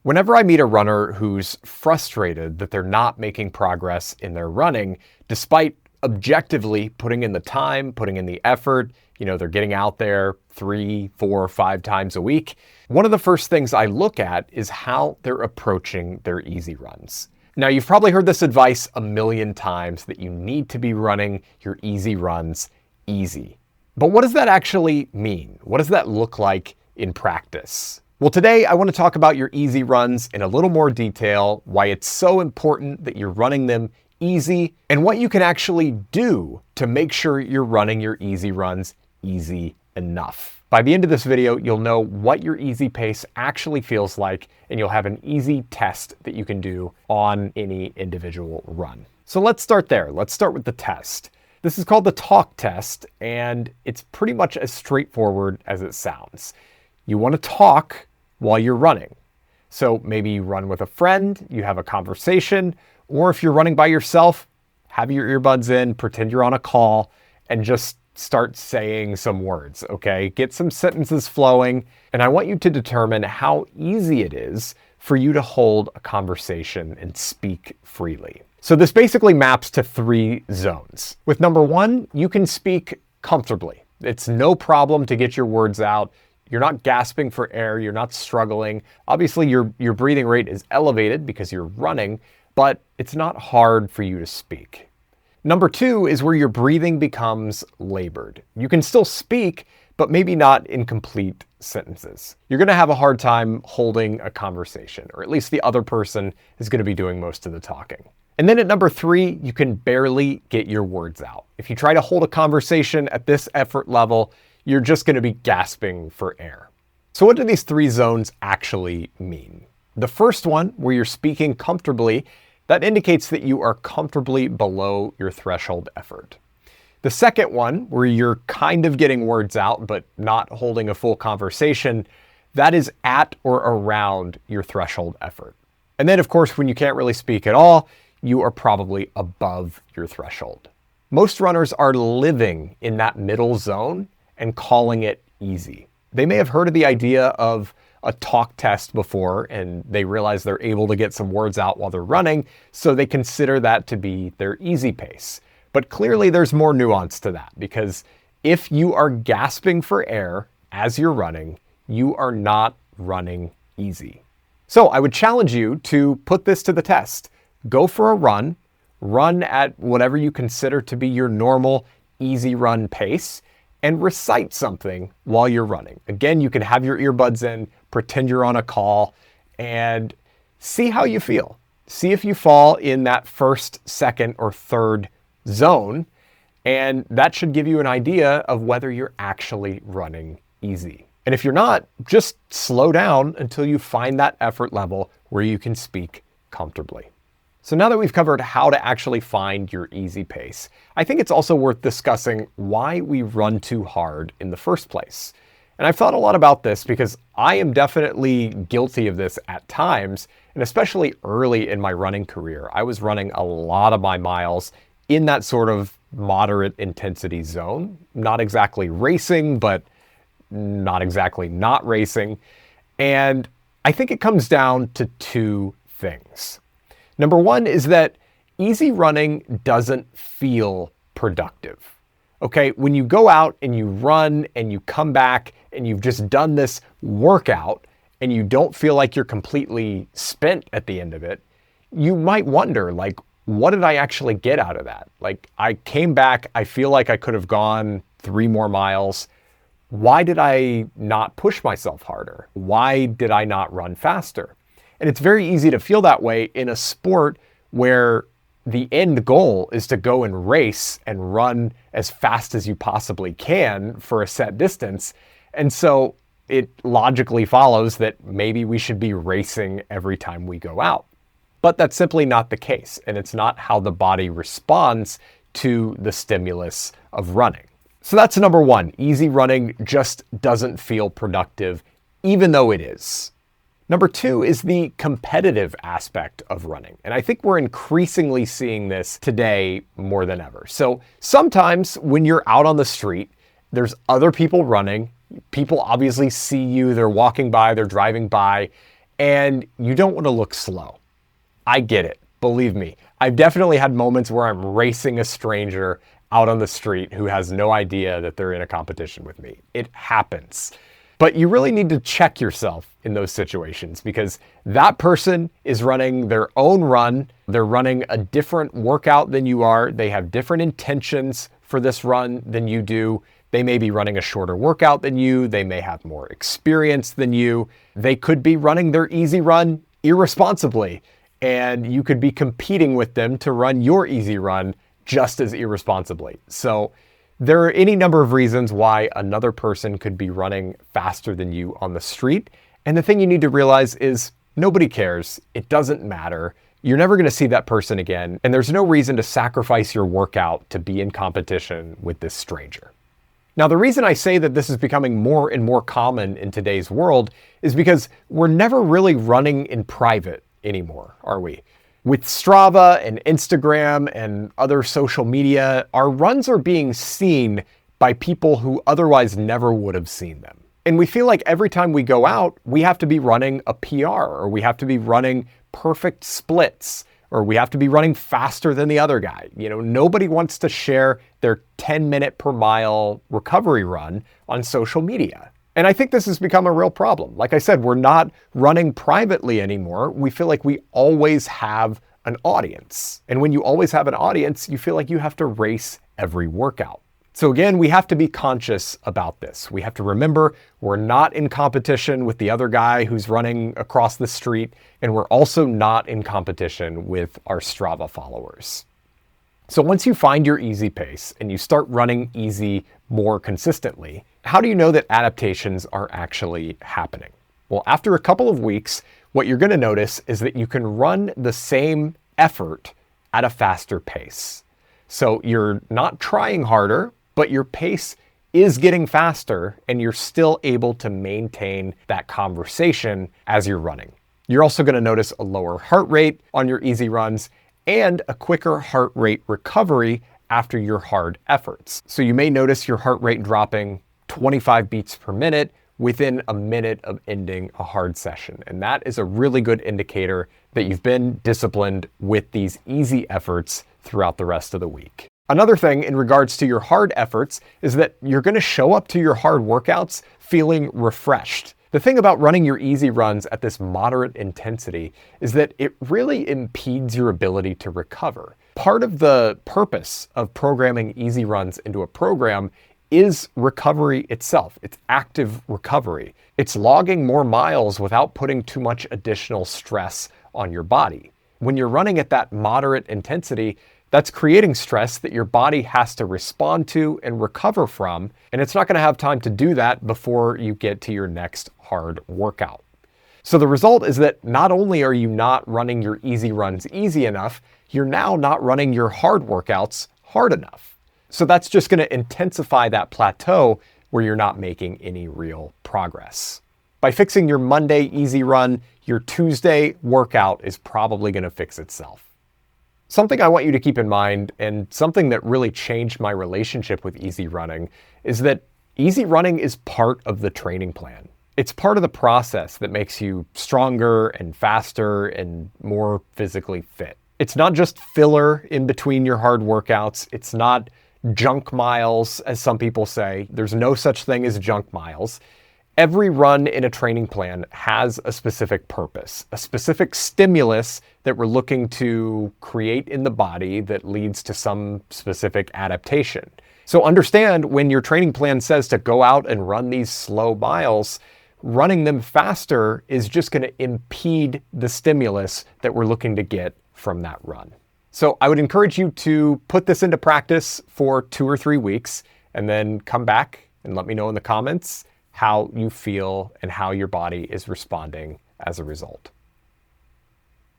Whenever I meet a runner who's frustrated that they're not making progress in their running, despite objectively putting in the time, putting in the effort, they're getting out there 3, 4, 5 times a week, one of the first things I look at is how they're approaching their easy runs. Now, you've probably heard this advice a million times that you need to be running your easy runs easy. But what does that actually mean? What does that look like in practice? Well, today I want to talk about your easy runs in a little more detail, why it's so important that you're running them easy, and what you can actually do to make sure you're running your easy runs easy enough. By the end of this video, you'll know what your easy pace actually feels like, and you'll have an easy test that you can do on any individual run. So let's start there. Let's start with the test. This is called the talk test, and it's pretty much as straightforward as it sounds. You want to talk while you're running. So maybe you run with a friend, you have a conversation, or if you're running by yourself, have your earbuds in, pretend you're on a call, and just start saying some words, okay? Get some sentences flowing, and I want you to determine how easy it is for you to hold a conversation and speak freely. So this basically maps to 3 zones. With number 1, you can speak comfortably. It's no problem to get your words out. You're not gasping for air, you're not struggling. Obviously, your breathing rate is elevated because you're running, but it's not hard for you to speak. Number 2 is where your breathing becomes labored. You can still speak, but maybe not in complete sentences. You're gonna have a hard time holding a conversation, or at least the other person is gonna be doing most of the talking. And then at number 3, you can barely get your words out. If you try to hold a conversation at this effort level, you're just gonna be gasping for air. So what do these 3 zones actually mean? The first one, where you're speaking comfortably, that indicates that you are comfortably below your threshold effort. The second one, where you're kind of getting words out but not holding a full conversation, that is at or around your threshold effort. And then of course, when you can't really speak at all, you are probably above your threshold. Most runners are living in that middle zone and calling it easy. They may have heard of the idea of a talk test before, and they realize they're able to get some words out while they're running, so they consider that to be their easy pace. But clearly there's more nuance to that, because if you are gasping for air as you're running, you are not running easy. So I would challenge you to put this to the test. Go for a run at whatever you consider to be your normal easy run pace, and recite something while you're running. Again, you can have your earbuds in, pretend you're on a call, and see how you feel. See if you fall in that first, second, or third zone, and that should give you an idea of whether you're actually running easy. And if you're not, just slow down until you find that effort level where you can speak comfortably. So now that we've covered how to actually find your easy pace, I think it's also worth discussing why we run too hard in the first place. And I've thought a lot about this because I am definitely guilty of this at times, and especially early in my running career. I was running a lot of my miles in that sort of moderate intensity zone. Not exactly racing, but not exactly not racing. And I think it comes down to 2 things. Number 1 is that easy running doesn't feel productive. Okay, when you go out and you run and you come back and you've just done this workout and you don't feel like you're completely spent at the end of it, you might wonder, like, what did I actually get out of that? Like, I came back, I feel like I could have gone 3 more miles. Why did I not push myself harder? Why did I not run faster? And it's very easy to feel that way in a sport where the end goal is to go and race and run as fast as you possibly can for a set distance. And so it logically follows that maybe we should be racing every time we go out. But that's simply not the case, and it's not how the body responds to the stimulus of running. So that's number 1. Easy running just doesn't feel productive, even though it is. Number 2 is the competitive aspect of running. And I think we're increasingly seeing this today more than ever. So sometimes when you're out on the street, there's other people running. People obviously see you, they're walking by, they're driving by, and you don't want to look slow. I get it. Believe me, I've definitely had moments where I'm racing a stranger out on the street who has no idea that they're in a competition with me. It happens. But you really need to check yourself in those situations because that person is running their own run. They're running a different workout than you are. They have different intentions for this run than you do. They may be running a shorter workout than you. They may have more experience than you. They could be running their easy run irresponsibly, and you could be competing with them to run your easy run just as irresponsibly. So there are any number of reasons why another person could be running faster than you on the street. And the thing you need to realize is nobody cares. It doesn't matter. You're never going to see that person again. And there's no reason to sacrifice your workout to be in competition with this stranger. Now, the reason I say that this is becoming more and more common in today's world is because we're never really running in private anymore, are we? With Strava and Instagram and other social media, our runs are being seen by people who otherwise never would have seen them. And we feel like every time we go out, we have to be running a PR, or we have to be running perfect splits, or we have to be running faster than the other guy. You know, nobody wants to share their 10-minute per mile recovery run on social media. And I think this has become a real problem. Like I said, we're not running privately anymore. We feel like we always have an audience. And when you always have an audience, you feel like you have to race every workout. So again, we have to be conscious about this. We have to remember we're not in competition with the other guy who's running across the street, and we're also not in competition with our Strava followers. So once you find your easy pace and you start running easy more consistently, how do you know that adaptations are actually happening? Well, after a couple of weeks, what you're going to notice is that you can run the same effort at a faster pace. So you're not trying harder, but your pace is getting faster and you're still able to maintain that conversation as you're running. You're also going to notice a lower heart rate on your easy runs and a quicker heart rate recovery after your hard efforts. So you may notice your heart rate dropping 25 beats per minute within a minute of ending a hard session. And that is a really good indicator that you've been disciplined with these easy efforts throughout the rest of the week. Another thing in regards to your hard efforts is that you're going to show up to your hard workouts feeling refreshed. The thing about running your easy runs at this moderate intensity is that it really impedes your ability to recover. Part of the purpose of programming easy runs into a program is recovery itself. It's active recovery. It's logging more miles without putting too much additional stress on your body. When you're running at that moderate intensity, that's creating stress that your body has to respond to and recover from, and it's not going to have time to do that before you get to your next hard workout. So the result is that not only are you not running your easy runs easy enough, you're now not running your hard workouts hard enough. So that's just going to intensify that plateau where you're not making any real progress. By fixing your Monday easy run, your Tuesday workout is probably going to fix itself. Something I want you to keep in mind, and something that really changed my relationship with easy running, is that easy running is part of the training plan. It's part of the process that makes you stronger and faster and more physically fit. It's not just filler in between your hard workouts. It's not junk miles, as some people say. There's no such thing as junk miles. Every run in a training plan has a specific purpose, a specific stimulus that we're looking to create in the body that leads to some specific adaptation. So understand, when your training plan says to go out and run these slow miles, running them faster is just going to impede the stimulus that we're looking to get from that run. So I would encourage you to put this into practice for 2 or 3 weeks and then come back and let me know in the comments how you feel and how your body is responding as a result.